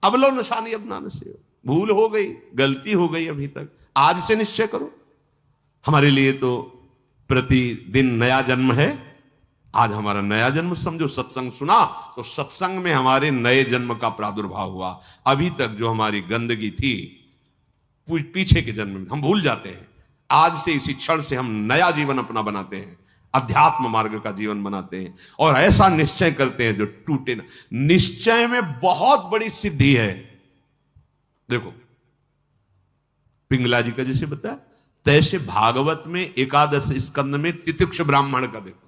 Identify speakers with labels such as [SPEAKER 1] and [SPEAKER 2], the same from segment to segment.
[SPEAKER 1] अब लो निशानी अब ना नसे हो, भूल हो गई, गलती हो गई अभी तक, आज से निश्चय करो। हमारे लिए तो प्रतिदिन नया जन्म है। आज हमारा नया जन्म समझो, सत्संग सुना तो सत्संग में हमारे नए जन्म का प्रादुर्भाव हुआ। अभी तक जो हमारी गंदगी थी पीछे के जन्म में हम भूल जाते हैं। आज से इसी क्षण से हम नया जीवन अपना बनाते हैं, अध्यात्म मार्ग का जीवन बनाते हैं और ऐसा निश्चय करते हैं जो टूटे ना। निश्चय में बहुत बड़ी सिद्धि है। देखो पिंगला जी का जैसे बताया, तैसे भागवत में एकादश स्कंद में तितिक्ष ब्राह्मण का देखो,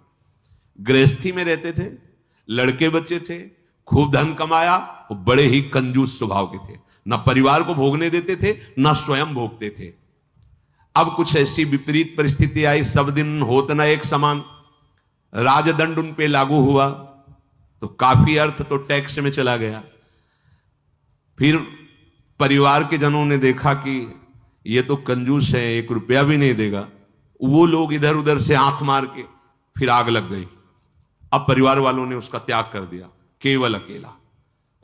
[SPEAKER 1] गृहस्थी में रहते थे, लड़के बच्चे थे, खूब धन कमाया, वो बड़े ही कंजूस स्वभाव के थे, ना परिवार को भोगने देते थे ना स्वयं भोगते थे। अब कुछ ऐसी विपरीत परिस्थिति आई, सब दिन होत न एक समान, राजदंड उन पे लागू हुआ तो काफी अर्थ तो टैक्स में चला गया। फिर परिवार के जनों ने देखा कि ये तो कंजूस है, 1 रुपया भी नहीं देगा, वो लोग इधर उधर से हाथ मार के फिर आग लग गई। अब परिवार वालों ने उसका त्याग कर दिया, केवल अकेला,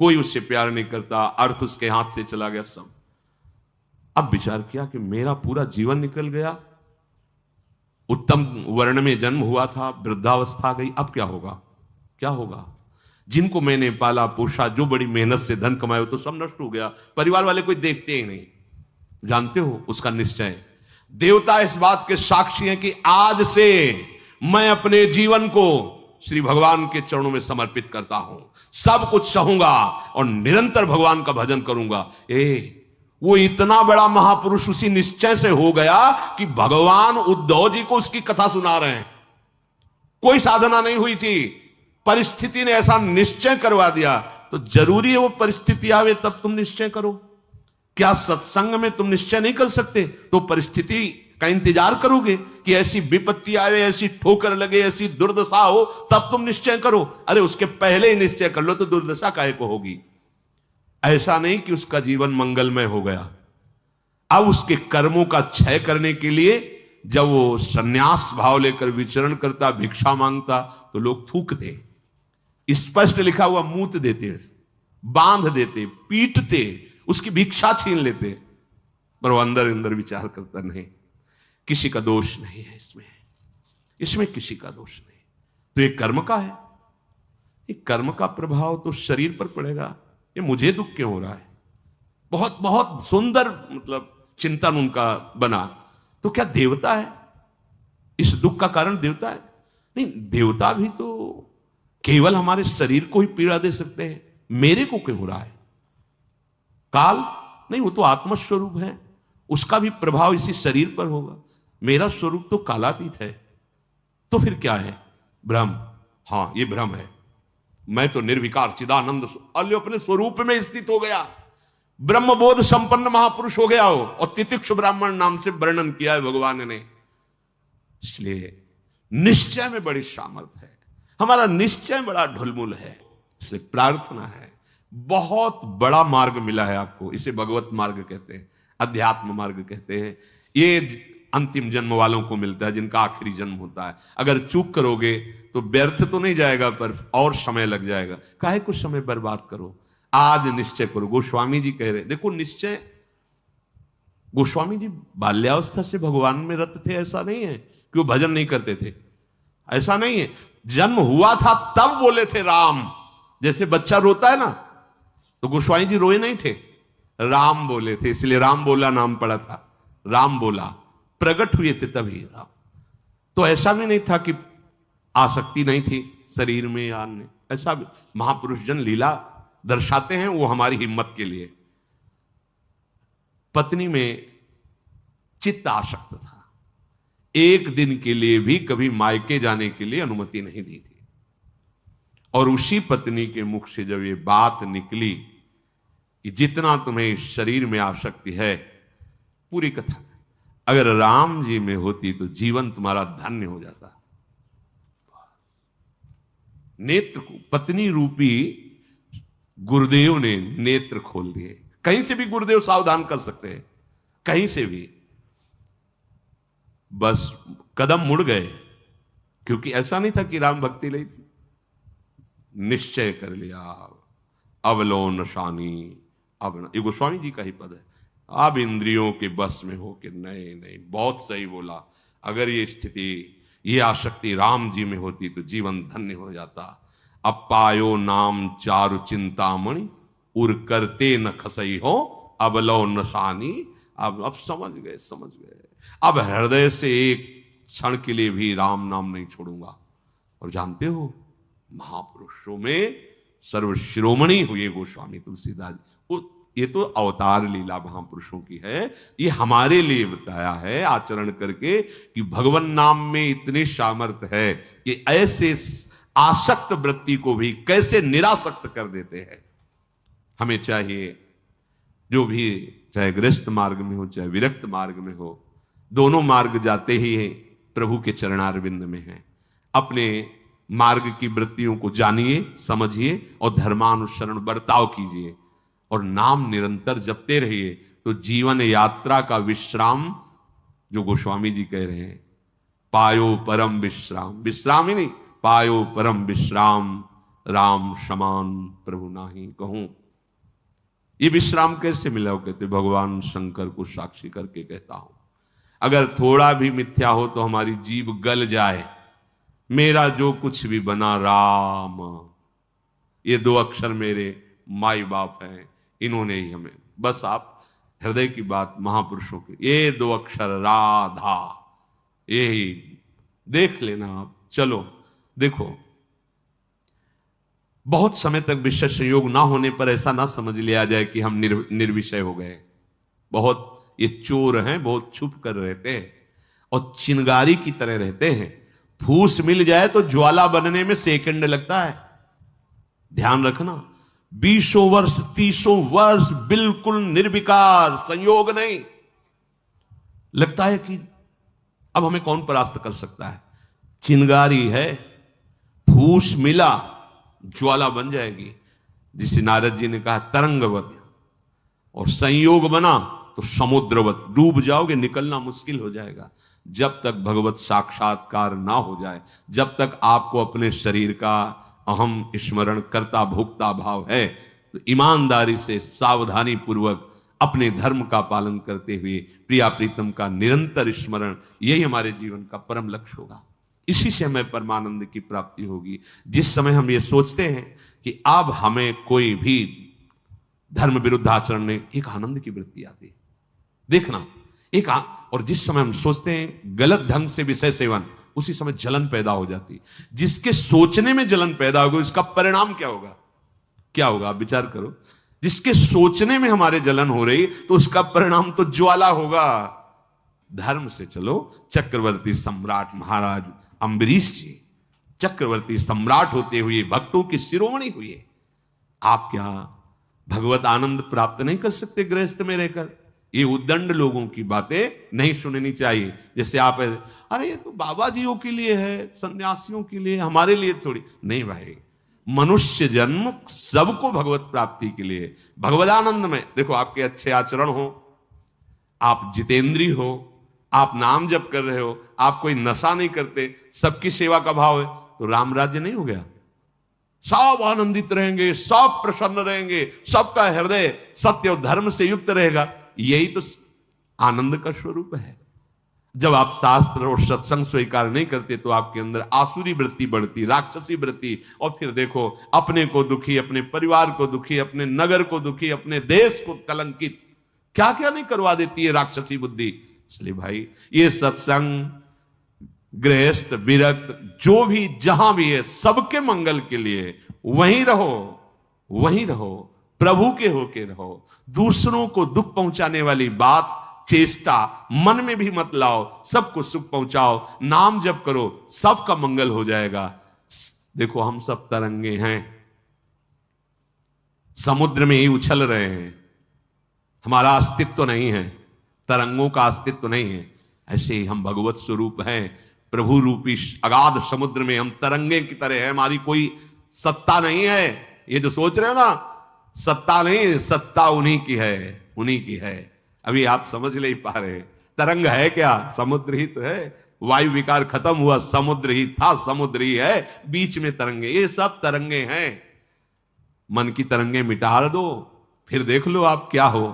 [SPEAKER 1] कोई उससे प्यार नहीं करता, अर्थ उसके हाथ से चला गया सब। अब विचार किया कि मेरा पूरा जीवन निकल गया, उत्तम वर्ण में जन्म हुआ था, वृद्धावस्था आ गई, अब क्या होगा, क्या होगा। जिनको मैंने पाला पोषा, जो बड़ी मेहनत से धन कमाए, तो सब नष्ट हो गया, परिवार वाले कोई देखते ही नहीं। जानते हो उसका निश्चय, देवता इस बात के साक्षी हैं कि आज से मैं अपने जीवन को श्री भगवान के चरणों में समर्पित करता हूं, सब कुछ सहूंगा और निरंतर भगवान का भजन करूंगा। वो इतना बड़ा महापुरुष उसी निश्चय से हो गया कि भगवान उद्धव जी को उसकी कथा सुना रहे हैं। कोई साधना नहीं हुई थी, परिस्थिति ने ऐसा निश्चय करवा दिया। तो जरूरी है वो परिस्थिति आवे तब तुम निश्चय करो। क्या सत्संग में तुम निश्चय नहीं कर सकते तो परिस्थिति का इंतजार करोगे कि ऐसी विपत्ति आवे, ऐसी ठोकर लगे, ऐसी दुर्दशा हो तब तुम निश्चय करो? अरे उसके पहले ही निश्चय कर लो तो दुर्दशा काहे को होगी। ऐसा नहीं कि उसका जीवन मंगलमय हो गया। अब उसके कर्मों का क्षय करने के लिए जब वो संन्यास भाव लेकर विचरण करता, भिक्षा मांगता, तो लोग थूकते, स्पष्ट लिखा हुआ मूत देते, बांध देते, पीटते, उसकी भिक्षा छीन लेते, पर वो अंदर अंदर विचार करता नहीं, किसी का दोष नहीं है इसमें किसी का दोष नहीं। तो ये कर्म का है, ये कर्म का प्रभाव तो शरीर पर पड़ेगा। ये मुझे दुख क्यों हो रहा है, बहुत बहुत सुंदर मतलब चिंतन उनका बना। तो क्या देवता है, इस दुख का कारण देवता है? नहीं, देवता भी तो केवल हमारे शरीर को ही पीड़ा दे सकते हैं, मेरे को क्यों हो रहा है? काल नहीं, वो तो आत्मस्वरूप है, उसका भी प्रभाव इसी शरीर पर होगा। मेरा स्वरूप तो कालातीत है, तो फिर क्या है? भ्रम। हाँ ये भ्रम है, मैं तो निर्विकार चिदानंद अल्यो अपने स्वरूप में स्थित हो गया, ब्रह्मबोध संपन्न महापुरुष हो गया हो। और तितिक्ष ब्राह्मण नाम से वर्णन किया है भगवान ने। इसलिए निश्चय में बड़ी सामर्थ्य है, हमारा निश्चय बड़ा ढुलमुल है। इसलिए प्रार्थना है, बहुत बड़ा मार्ग मिला है आपको, इसे भगवत मार्ग कहते हैं, अध्यात्म मार्ग कहते हैं। ये अंतिम जन्म वालों को मिलता है, जिनका आखिरी जन्म होता है। अगर चूक करोगे तो व्यर्थ तो नहीं जाएगा, पर और समय लग जाएगा। काहे कुछ समय बर्बाद करो, आज निश्चय करो। गोस्वामी जी कह रहे, देखो निश्चय, गोस्वामी जी बाल्यावस्था से भगवान में रत थे, ऐसा नहीं है कि वो भजन नहीं करते थे, ऐसा नहीं है। जन्म हुआ था तब बोले थे राम, जैसे बच्चा रोता है ना, तो गोस्वामी जी रोए नहीं थे, राम बोले थे, इसलिए राम बोला नाम पड़ा था। राम बोला, प्रकट हुए थे तभी राम। तो ऐसा भी नहीं था कि आसक्ति नहीं थी शरीर में या अन्य, ऐसा भी महापुरुष जन लीला दर्शाते हैं, वो हमारी हिम्मत के लिए। पत्नी में चित्त आसक्त था, एक दिन के लिए भी कभी मायके जाने के लिए अनुमति नहीं दी थी। और उसी पत्नी के मुख से जब ये बात निकली कि जितना तुम्हें इस शरीर में आसक्ति है, पूरी कथा अगर राम जी में होती तो जीवन तुम्हारा धन्य हो जाता। नेत्र को पत्नी रूपी गुरुदेव ने नेत्र खोल दिए। कहीं से भी गुरुदेव सावधान कर सकते हैं, कहीं से भी, बस कदम मुड़ गए। क्योंकि ऐसा नहीं था कि राम भक्ति नहीं थी, निश्चय कर लिया, अवलोन शानी अब ये गोस्वामी जी का ही पद है, अब इंद्रियों के बस में हो के नहीं नहीं, बहुत सही बोला। अगर ये स्थिति, ये आसक्ति राम जी में होती तो जीवन धन्य हो जाता। अब पायो नाम चारु चिंतामणि, उर करते न खसई हो, अब लो नशानी। अब समझ गए, समझ गए। अब हृदय से एक क्षण के लिए भी राम नाम नहीं छोड़ूंगा। और जानते हो, महापुरुषों में सर्वशिरोमणि हुए गोस्वामी तुलसीदास। ये तो अवतार लीला महापुरुषों की है, ये हमारे लिए बताया है आचरण करके कि भगवान नाम में इतनी सामर्थ्य है कि ऐसे आसक्त वृत्ति को भी कैसे निरासक्त कर देते हैं। हमें चाहिए जो भी, चाहे गृहस्थ मार्ग में हो चाहे विरक्त मार्ग में हो, दोनों मार्ग जाते ही प्रभु के चरणारविंद में है। अपने मार्ग की वृत्तियों को जानिए, समझिए और धर्मानुसरण बर्ताव कीजिए और नाम निरंतर जपते रहिए, तो जीवन यात्रा का विश्राम, जो गोस्वामी जी कह रहे हैं, पायो परम विश्राम, विश्राम ही नहीं, पायो परम विश्राम, राम समान प्रभु नाही कहूं। ये विश्राम कैसे मिला? कहते भगवान शंकर को साक्षी करके कहता हूं, अगर थोड़ा भी मिथ्या हो तो हमारी जीभ गल जाए, मेरा जो कुछ भी बना राम, ये दो अक्षर मेरे माई बाप हैं, इन्होंने ही हमें, बस आप हृदय की बात महापुरुषों की, ये दो अक्षर राधा, यही देख लेना आप। चलो देखो, बहुत समय तक विषय संयोग ना होने पर ऐसा ना समझ लिया जाए कि हम निर्विषय हो गए। बहुत ये चोर हैं, बहुत छुप कर रहते हैं और चिंगारी की तरह रहते हैं। फूस मिल जाए तो ज्वाला बनने में सेकंड लगता है। ध्यान रखना, 20 वर्ष 30 वर्ष बिल्कुल निर्विकार, संयोग नहीं। लगता है कि अब हमें कौन परास्त कर सकता है। चिंगारी है, फूस मिला ज्वाला बन जाएगी। जिसे नारद जी ने कहा तरंगवत, और संयोग बना तो समुद्रवत, डूब जाओगे, निकलना मुश्किल हो जाएगा। जब तक भगवत साक्षात्कार ना हो जाए, जब तक आपको अपने शरीर का अहम स्मरण करता भोक्ता भाव है, तो ईमानदारी से सावधानी पूर्वक अपने धर्म का पालन करते हुए प्रिया प्रीतम का निरंतर स्मरण, यही हमारे जीवन का परम लक्ष्य होगा। इसी से हमें परमानंद की प्राप्ति होगी। जिस समय हम ये सोचते हैं कि अब हमें कोई भी धर्म विरुद्ध आचरण नहीं, एक आनंद की वृत्ति आती है। देखना, और जिस समय हम सोचते हैं गलत ढंग से विषय सेवन, उसी समय जलन पैदा हो जाती है। जिसके सोचने में जलन पैदा होगी, उसका परिणाम क्या होगा? क्या होगा आप विचार करो। जिसके सोचने में हमारे जलन हो रही, तो उसका परिणाम तो ज्वाला होगा। धर्म से चलो। चक्रवर्ती सम्राट महाराज अम्बरीश जी चक्रवर्ती सम्राट होते हुए भक्तों की शिरोमणि हुए। आप क्या भगवत आनंद प्राप्त नहीं कर सकते गृहस्थ में रहकर? ये उद्दंड लोगों की बातें नहीं सुननी चाहिए। जैसे आप, अरे ये तो बाबा जियों के लिए है, सन्यासियों के लिए, हमारे लिए थोड़ी नहीं। भाई, मनुष्य जन्म सबको भगवत प्राप्ति के लिए, भगवदानंद में। देखो, आपके अच्छे आचरण हो, आप जितेंद्री हो, आप नाम जप कर रहे हो, आप कोई नशा नहीं करते, सबकी सेवा का भाव है, तो राम राज्य नहीं हो गया? सब आनंदित रहेंगे, सब प्रसन्न रहेंगे, सबका हृदय सत्य और धर्म से युक्त रहेगा। यही तो आनंद का स्वरूप है। जब आप शास्त्र और सत्संग स्वीकार नहीं करते, तो आपके अंदर आसुरी वृत्ति बढ़ती, राक्षसी वृत्ति, और फिर देखो अपने को दुखी, अपने परिवार को दुखी, अपने नगर को दुखी, अपने देश को कलंकित, क्या क्या नहीं करवा देती है राक्षसी बुद्धि। इसलिए भाई, ये सत्संग, गृहस्थ, विरक्त, जो भी जहां भी है, सबके मंगल के लिए वहीं रहो, वहीं रहो, प्रभु के होके रहो। दूसरों को दुख पहुंचाने वाली बात, चेष्टा मन में भी मत लाओ। सबको सुख पहुंचाओ, नाम जप करो, सबका मंगल हो जाएगा। देखो, हम सब तरंगे हैं, समुद्र में ही उछल रहे हैं, हमारा अस्तित्व तो नहीं है, तरंगों का अस्तित्व तो नहीं है। ऐसे ही हम भगवत स्वरूप हैं, प्रभु रूपी अगाध समुद्र में हम तरंगे की तरह है, हमारी कोई सत्ता नहीं है। ये जो सोच रहे हो ना, सत्ता नहीं, सत्ता उन्हीं की है, उन्हीं की है। अभी आप समझ नहीं पा रहे। तरंग है क्या? समुद्र ही तो है। वायु विकार खत्म हुआ, समुद्र ही था, समुद्र ही है, बीच में तरंगे, ये सब तरंगे हैं। मन की तरंगे मिटा दो, फिर देख लो आप क्या हो,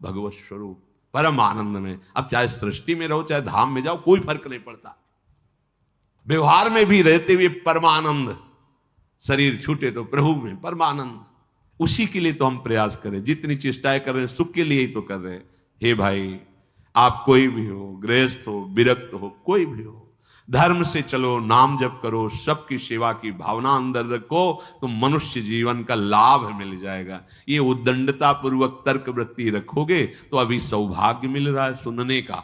[SPEAKER 1] भगवत स्वरूप परम आनंद में। अब चाहे सृष्टि में रहो चाहे धाम में जाओ, कोई फर्क नहीं पड़ता। व्यवहार में भी रहते हुए परमानंद, शरीर छूटे तो प्रभु में परमानंद। उसी के लिए तो हम प्रयास करें, जितनी चेष्टाएं कर रहे हैं सुख के लिए ही तो कर रहे हैं। हे भाई, आप कोई भी हो, गृहस्थ हो, विरक्त हो, कोई भी हो, धर्म से चलो, नाम जप करो, सबकी सेवा की भावना अंदर रखो, तो मनुष्य जीवन का लाभ मिल जाएगा। ये उद्दंडता पूर्वक तर्क वृत्ति रखोगे तो अभी सौभाग्य मिल रहा है सुनने का,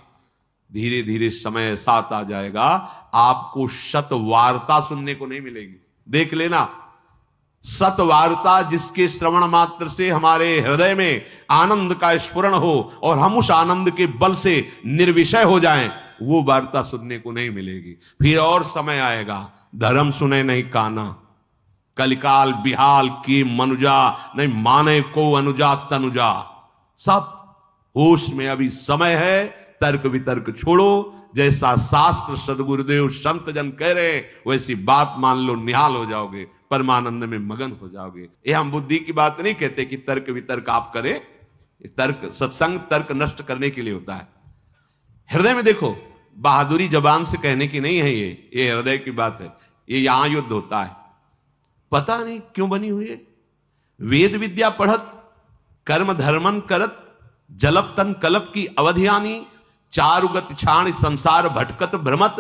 [SPEAKER 1] धीरे धीरे समय ऐसा आता जाएगा आपको शतवार्ता सुनने को नहीं मिलेगी। देख लेना, सतवार्ता जिसके श्रवण मात्र से हमारे हृदय में आनंद का स्फुरण हो और हम उस आनंद के बल से निर्विषय हो जाएं, वो वार्ता सुनने को नहीं मिलेगी। फिर और समय आएगा, धर्म सुने नहीं काना, कलिकाल बिहाल की मनुजा, नहीं माने को अनुजा तनुजा। सब होश में अभी समय है, तर्क वितर्क छोड़ो। जैसा शास्त्र सदगुरुदेव संत जन कह रहे वैसी बात मान लो, निहाल हो जाओगे, परमानंद में मगन हो जाओगे। ये हम बुद्धि की बात नहीं कहते कि तर्क वितर्क आप करें, तर्क सत्संग तर्क नष्ट करने के लिए होता है। हृदय में देखो, बहादुरी जबान से कहने की नहीं है, ये हृदय की बात है। ये यहां युद्ध होता है, पता नहीं क्यों बनी हुई है। वेद विद्या पढ़त, कर्म धर्मन करत, जलप तन कलप की अवधियानी, चारुगत छाण संसार भटकत भ्रमत,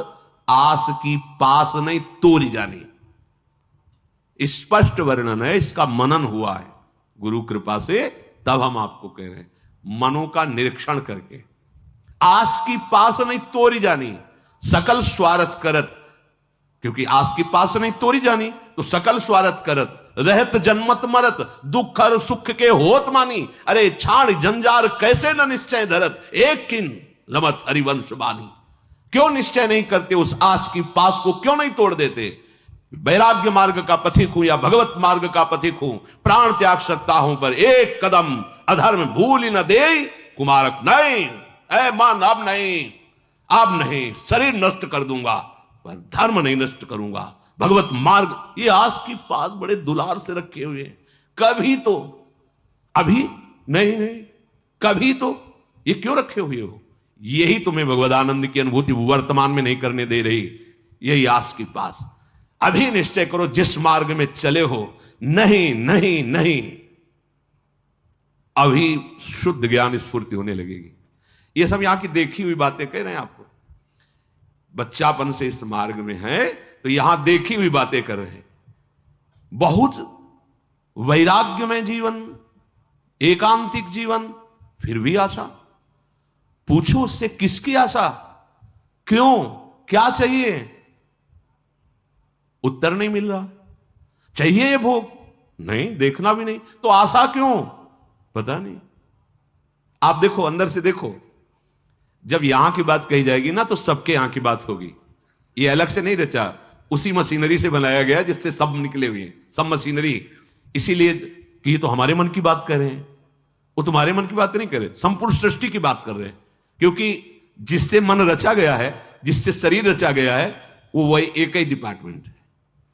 [SPEAKER 1] आस की पास नहीं तोरी जानी। स्पष्ट वर्णन है, इसका मनन हुआ है गुरु कृपा से, तब हम आपको कह रहे हैं, मनों का निरीक्षण करके। आस की पास नहीं तोरी जानी, सकल स्वार्थ करत, क्योंकि आस की पास नहीं तोरी जानी तो सकल स्वार्थ करत, रहत जन्मत मरत, दुख और सुख के होत मानी। अरे छाण जंजार कैसे न निश्चय धरत, एक किन रमत हरिवंश बानी। क्यों निश्चय नहीं करते, उस आस की पास को क्यों नहीं तोड़ देते? वैराग्य मार्ग का पथिक हूं या भगवत मार्ग का पथिक हूं, प्राण त्याग सकता हूं, पर एक कदम अधर्म भूल न दे कुमारक नहीं। ऐ मान, अब नहीं, अब नहीं, शरीर नष्ट कर दूंगा पर धर्म नहीं नष्ट करूंगा। भगवत मार्ग, ये आस की पास बड़े दुलार से रखे हुए हैं। कभी तो, अभी नहीं नहीं, कभी तो, ये क्यों रखे हुए हो? यही तुम्हें भगवदानंद की अनुभूति वर्तमान में नहीं करने दे रही, यही आस की पास। अभी निश्चय करो जिस मार्ग में चले हो, नहीं नहीं नहीं, अभी शुद्ध ज्ञान स्फूर्ति होने लगेगी। ये सब यहां की देखी हुई बातें कह रहे हैं आपको। बच्चापन से इस मार्ग में है तो यहां देखी हुई बातें कर रहे हैं। बहुत वैराग्यमय जीवन, एकांतिक जीवन, फिर भी आशा। पूछो उससे किसकी आशा, क्यों, क्या चाहिए? उत्तर नहीं मिल रहा। चाहिए ये भोग? नहीं, देखना भी नहीं, तो आशा क्यों? पता नहीं। आप देखो, अंदर से देखो, जब यहां की बात कही जाएगी ना तो सबके यहां की बात होगी। ये अलग से नहीं रचा, उसी मशीनरी से बनाया गया जिससे सब निकले हुए हैं, सब मशीनरी। इसीलिए कि ये तो हमारे मन की बात कर रहे हैं, वो तुम्हारे मन की बात नहीं कर रहे, संपूर्ण सृष्टि की बात कर रहे हैं। क्योंकि जिससे मन रचा गया है, जिससे शरीर रचा गया है, वो वही एक ही डिपार्टमेंट है,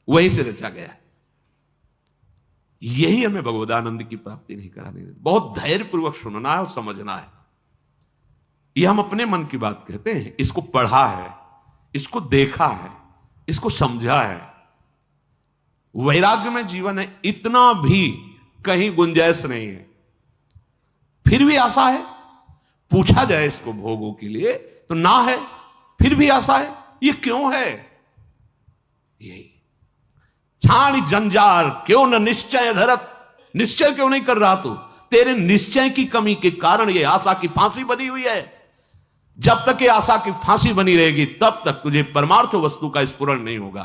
[SPEAKER 1] वहीं से रचा गया है। यही हमें भगवदानंद की प्राप्ति नहीं करानी देती। बहुत धैर्य पूर्वक सुनना है और समझना है। ये हम अपने मन की बात कहते हैं, इसको पढ़ा है, इसको देखा है, इसको समझा है। वैराग्य में जीवन है, इतना भी कहीं गुंजाइश नहीं है। फिर भी आशा है, पूछा जाए इसको भोगों के लिए तो ना है, फिर भी आशा है। ये क्यों है? यही छाणी जंजार क्यों न निश्चय धरत, निश्चय क्यों नहीं कर रहा तू? तेरे निश्चय की कमी के कारण ये आशा की फांसी बनी हुई है। जब तक ये आशा की फांसी बनी रहेगी तब तक तुझे परमार्थ वस्तु का स्फुरण नहीं होगा।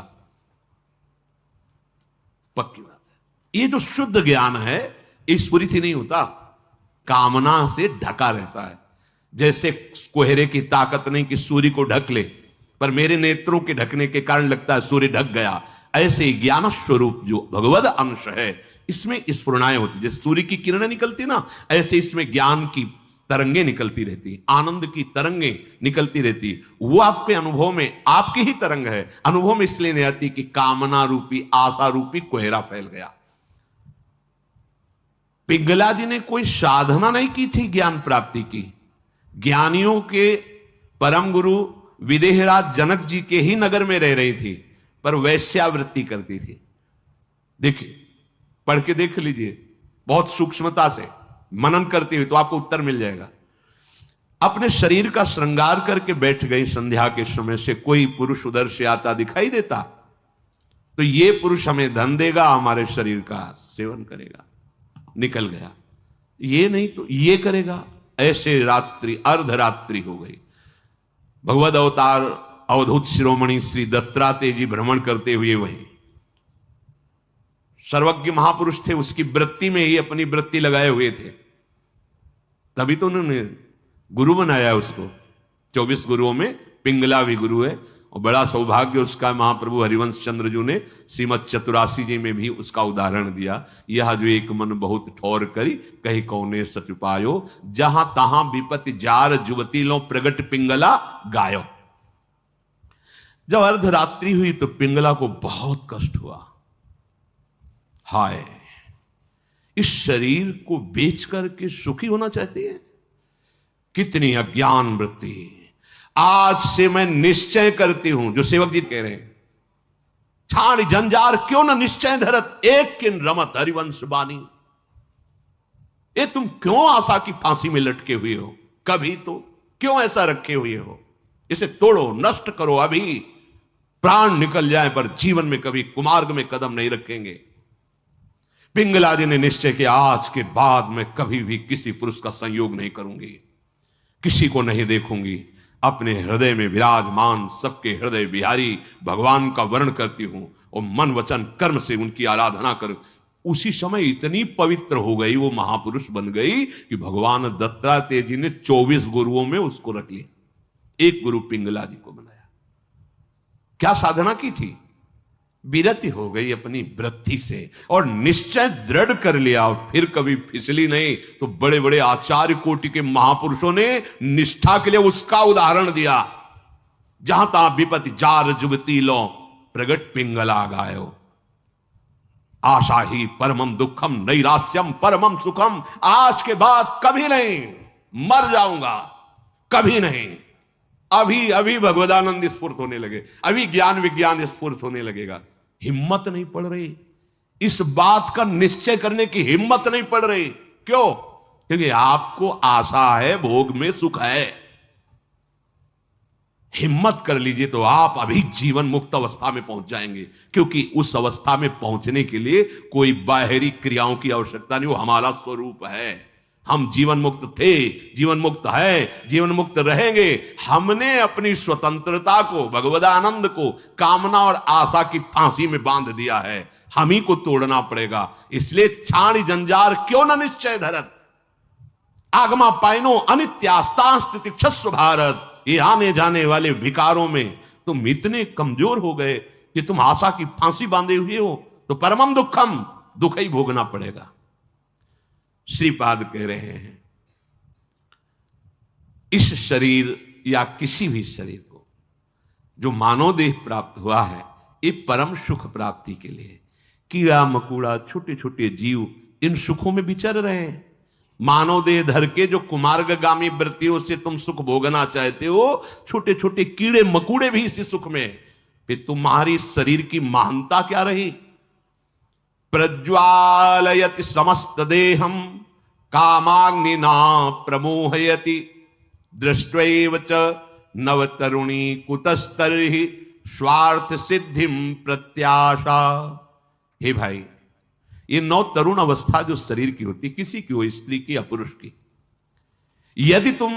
[SPEAKER 1] पक्की बात है। ये जो शुद्ध ज्ञान है स्फुरित ही नहीं होता, कामना से ढका रहता है। जैसे कोहरे की ताकत नहीं कि सूर्य को ढक ले, पर मेरे नेत्रों के ढकने के कारण लगता है सूर्य ढक गया। ऐसे ज्ञान स्वरूप जो भगवद अंश है, इसमें स्फुरणाएं होती, जैसे सूर्य की किरणें निकलती ना, ऐसे इसमें ज्ञान की तरंगे निकलती रहती, आनंद की तरंगे निकलती रहती। वो आपके अनुभव में आपकी ही तरंग है। अनुभव में इसलिए नहीं आती कि कामना रूपी, आशा रूपी कोहरा फैल गया। पिंगला जी ने कोई साधना नहीं की थी ज्ञान प्राप्ति की। ज्ञानियों के परम गुरु विदेहराज जनक जी के ही नगर में रह रही थी, पर वैश्यावृत्ति करती थी। देखिए, पढ़ के देख लीजिए, बहुत सूक्ष्मता से मनन करती हुई, तो आपको उत्तर मिल जाएगा। अपने शरीर का श्रृंगार करके बैठ गई। संध्या के समय से कोई पुरुष उधर से आता दिखाई देता तो ये पुरुष हमें धन देगा, हमारे शरीर का सेवन करेगा, निकल गया। ये नहीं तो ये करेगा। ऐसे रात्रि अर्धरात्रि हो गई। भगवद अवतार अवधूत शिरोमणि श्री दत्तात्रेय जी भ्रमण करते हुए वहीं सर्वज्ञ महापुरुष थे, उसकी वृत्ति में ही अपनी वृत्ति लगाए हुए थे, तभी तो उन्होंने गुरु बनाया उसको। 24 गुरुओं में पिंगला भी गुरु है, और बड़ा सौभाग्य उसका महाप्रभु हरिवंश चंद्र जी ने श्रीमद चतुरासी जी में भी उसका उदाहरण दिया। यह जो एक मन बहुत ठौर करी, कही कौने सच पायो, जहां तहां विपत्ति जार जुवती लो प्रगट पिंगला गायो। जब अर्धरात्रि हुई तो पिंगला को बहुत कष्ट हुआ। हाय, इस शरीर को बेच करके सुखी होना चाहती है, कितनी अज्ञान वृत्ति। आज से मैं निश्चय करती हूं, जो सेवक जी कह रहे हैं, छाड़ जंजार क्यों न निश्चय धरत, एक किन रमत हरिवंश बानी। ये तुम क्यों आशा की फांसी में लटके हुए हो? कभी तो क्यों ऐसा रखे हुए हो? इसे तोड़ो, नष्ट करो, अभी प्राण निकल जाए पर जीवन में कभी कुमार्ग में कदम नहीं रखेंगे। पिंगला जी ने निश्चय किया, आज के बाद मैं कभी भी किसी पुरुष का संयोग नहीं करूंगी, किसी को नहीं देखूंगी, अपने हृदय में विराजमान सबके हृदय बिहारी भगवान का वर्ण करती हूं और मन वचन कर्म से उनकी आराधना कर। उसी समय इतनी पवित्र हो गई, वो महापुरुष बन गई कि भगवान दत्तात्रेय जी ने 24 गुरुओं में उसको रख लिया, एक गुरु पिंगला जी को बनाया। क्या साधना की थी? विरति हो गई अपनी वृत्ति से और निश्चय दृढ़ कर लिया, और फिर कभी फिसली नहीं। तो बड़े बड़े आचार्य कोटि के महापुरुषों ने निष्ठा के लिए उसका उदाहरण दिया। जहां तहां विपत्ति जार जुगती लो प्रगट पिंगला गायो, आशा ही परमम दुखम नैरास्यम परमम सुखम। आज के बाद कभी नहीं, मर जाऊंगा कभी नहीं। अभी अभी भगवदानंद स्फुर्त होने लगे, अभी ज्ञान विज्ञान स्फुर्त होने लगेगा। हिम्मत नहीं पड़ रही, इस बात का निश्चय करने की हिम्मत नहीं पड़ रही। क्यों? क्योंकि आपको आशा है, भोग में सुख है। हिम्मत कर लीजिए तो आप अभी जीवन मुक्त अवस्था में पहुंच जाएंगे, क्योंकि उस अवस्था में पहुंचने के लिए कोई बाहरी क्रियाओं की आवश्यकता नहीं, वो हमारा स्वरूप है। हम जीवन मुक्त थे, जीवन मुक्त है, जीवन मुक्त रहेंगे। हमने अपनी स्वतंत्रता को, भगवदानंद को कामना और आशा की फांसी में बांध दिया है, हम ही को तोड़ना पड़ेगा। इसलिए छाणी जंजार क्यों न निश्चय धरत, आगमा पाइनो अनित्यास्तास्तिक्षस्व भारत। ये आने जाने वाले विकारों में तुम इतने कमजोर हो गए कि तुम आशा की फांसी बांधे हुए हो, तो परमम दुखम, दुख ही भोगना पड़ेगा। श्रीपाद कह रहे हैं, इस शरीर या किसी भी शरीर को जो मानव देह प्राप्त हुआ है, ये परम सुख प्राप्ति के लिए। कीड़ा मकोड़ा छोटे छोटे जीव इन सुखों में विचर रहे हैं। मानव देह धर के जो कुमार्गगामी वृत्तियों से तुम सुख भोगना चाहते हो, छोटे छोटे कीड़े मकोड़े भी इसी सुख में। फिर तुम्हारी शरीर की महानता क्या रही? प्रज्वालयति समस्त देहम कामाग्निना प्रमोहयति दृष्ट्वैव च नवतरुणी कुतस्तर्हि स्वार्थ सिद्धिम प्रत्याशा। हे भाई, ये नौ तरुण अवस्था जो शरीर की होती, किसी की हो, स्त्री की या पुरुष की, यदि तुम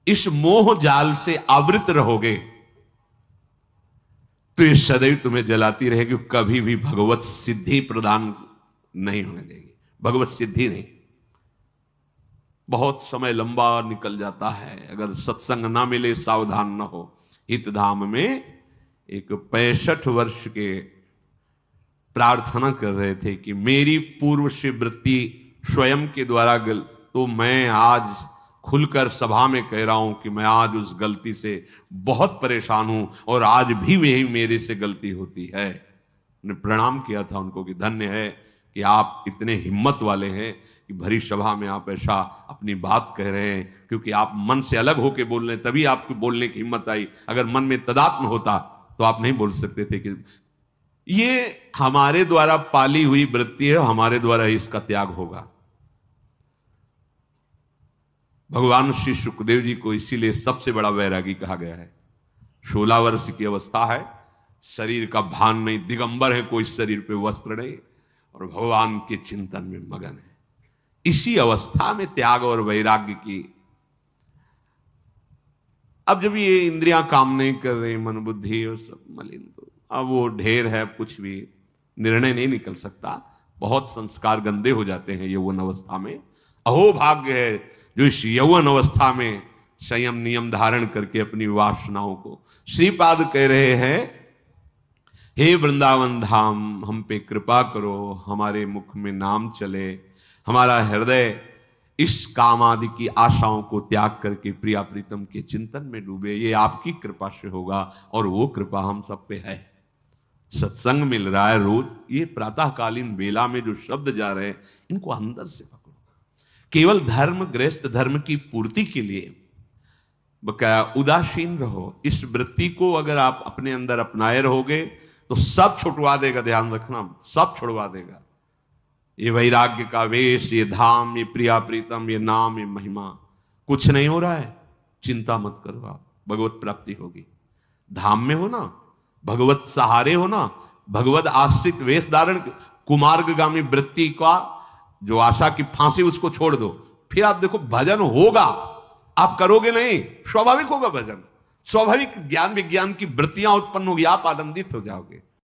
[SPEAKER 1] इस मोह जाल से आवृत रहोगे तो ये सदैव तुम्हें जलाती रहेगी, कभी भी भगवत सिद्धि प्रदान नहीं होने देगी। भगवत सिद्धि नहीं। बहुत समय लंबा निकल जाता है, अगर सत्संग ना मिले, सावधान ना हो। हितधाम में एक 65 वर्ष के प्रार्थना कर रहे थे कि मेरी पूर्व से वृत्ति स्वयं के द्वारा तो मैं आज खुलकर सभा में कह रहा हूं कि मैं आज उस गलती से बहुत परेशान हूं और आज भी वही मेरे से गलती होती है। मैंने प्रणाम किया था उनको कि धन्य है कि आप इतने हिम्मत वाले हैं कि भरी सभा में आप ऐसा अपनी बात कह रहे हैं, क्योंकि आप मन से अलग होके बोल रहे हैं, तभी आपको बोलने की हिम्मत आई। अगर मन में तदात्म होता तो आप नहीं बोल सकते थे। कि ये हमारे द्वारा पाली हुई वृत्ति है, हमारे द्वारा ही इसका त्याग होगा। भगवान श्री शुकदेव जी को इसीलिए सबसे बड़ा वैरागी कहा गया है। 16 वर्ष की अवस्था है, शरीर का भान नहीं, दिगंबर है, कोई शरीर पे वस्त्र नहीं, और भगवान के चिंतन में मगन है। इसी अवस्था में त्याग और वैराग्य की। अब जब ये इंद्रियां काम नहीं कर रही, मन बुद्धि और सब मलिन, तो अब वो ढेर है, कुछ भी निर्णय नहीं निकल सकता। बहुत संस्कार गंदे हो जाते हैं यौवन अवस्था में। अहो भाग्य है जो इस यौवन अवस्था में संयम नियम धारण करके अपनी वासनाओं को। श्रीपाद कह रहे हैं, हे वृंदावन धाम, हम पे कृपा करो, हमारे मुख में नाम चले, हमारा हृदय इस काम आदि की आशाओं को त्याग करके प्रिया प्रीतम के चिंतन में डूबे। ये आपकी कृपा से होगा, और वो कृपा हम सब पे है। सत्संग मिल रहा है रोज, ये प्रातःकालीन बेला में जो शब्द जा रहे हैं, इनको अंदर से पकड़ो। केवल धर्म, गृहस्थ धर्म की पूर्ति के लिए बकाया उदासीन रहो। इस वृत्ति को अगर आप अपने अंदर अपनाए रहोगे तो सब छुटवा देगा। ध्यान रखना, सब छुड़वा देगा। ये वैराग्य का वेश, ये धाम, ये प्रिया प्रीतम, ये नाम, ये महिमा, कुछ नहीं हो रहा है, चिंता मत करो, आप भगवत प्राप्ति होगी। धाम में हो ना, भगवत सहारे हो ना, भगवत आश्रित वेश धारण, कुमार्गगामी वृत्ति का जो आशा की फांसी, उसको छोड़ दो। फिर आप देखो भजन होगा। आप करोगे नहीं, स्वाभाविक होगा भजन, स्वाभाविक ज्ञान विज्ञान की वृत्तियां उत्पन्न होगी, आप आनंदित हो जाओगे।